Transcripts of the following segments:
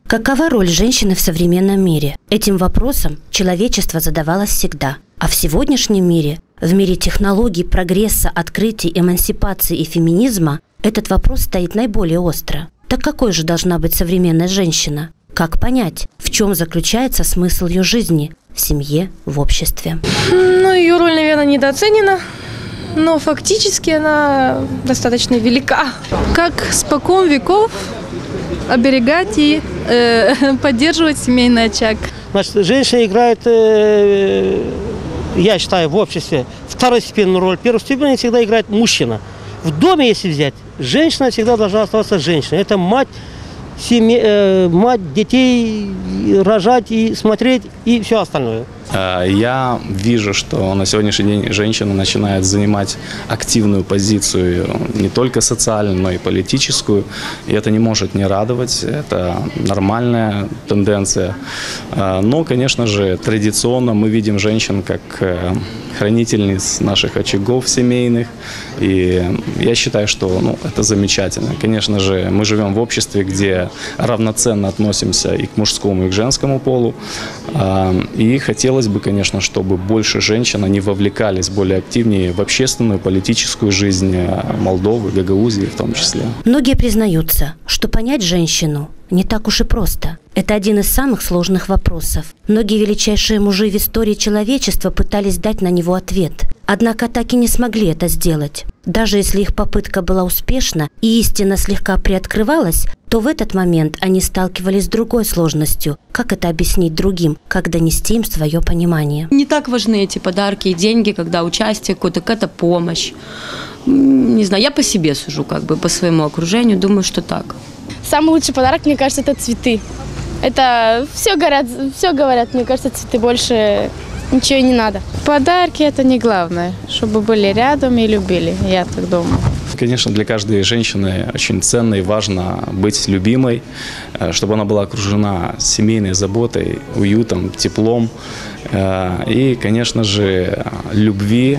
Какова роль женщины в современном мире? Этим вопросом человечество задавалось всегда. А в сегодняшнем мире, в мире технологий, прогресса, открытий, эмансипации и феминизма, этот вопрос стоит наиболее остро. Так какой же должна быть современная женщина? Как понять, в чем заключается смысл ее жизни в семье, в обществе? Ее роль, наверное, недооценена, но фактически она достаточно велика. Как спокон веков оберегать и поддерживать семейный очаг. Значит, женщина играет, я считаю, в обществе второстепенную роль. Первостепенную всегда играет мужчина. В доме, если взять, женщина всегда должна оставаться женщиной. Это мать детей, рожать и смотреть, и все остальное. Я вижу, что на сегодняшний день женщина начинает занимать активную позицию не только социальную, но и политическую. И это не может не радовать. Это нормальная тенденция. Но, конечно же, традиционно мы видим женщин как хранительниц наших очагов семейных. И я считаю, что это замечательно. Конечно же, мы живем в обществе, где равноценно относимся и к мужскому, и к женскому полу. И хотелось бы, конечно, чтобы больше женщин, они вовлекались более активнее в общественную, политическую жизнь Молдовы, Гагаузии в том числе. Многие признаются, что понять женщину не так уж и просто. Это один из самых сложных вопросов. Многие величайшие мужи в истории человечества пытались дать на него ответ. Однако так и не смогли это сделать. Даже если их попытка была успешна и истина слегка приоткрывалась, то в этот момент они сталкивались с другой сложностью. Как это объяснить другим, как донести им свое понимание? Не так важны эти подарки и деньги, когда участие, какая-то помощь. Не знаю, я по себе сужу, по своему окружению, думаю, что так. Самый лучший подарок, мне кажется, это цветы. Это все говорят, мне кажется, цветы, больше ничего и не надо. Подарки – это не главное, чтобы были рядом и любили, я так думаю. Конечно, для каждой женщины очень ценно и важно быть любимой, чтобы она была окружена семейной заботой, уютом, теплом и, конечно же, любви,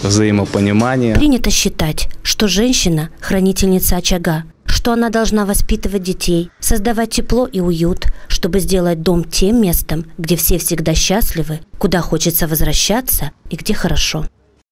взаимопонимания. Принято считать, что женщина – хранительница очага, что она должна воспитывать детей, создавать тепло и уют, чтобы сделать дом тем местом, где все всегда счастливы, куда хочется возвращаться и где хорошо.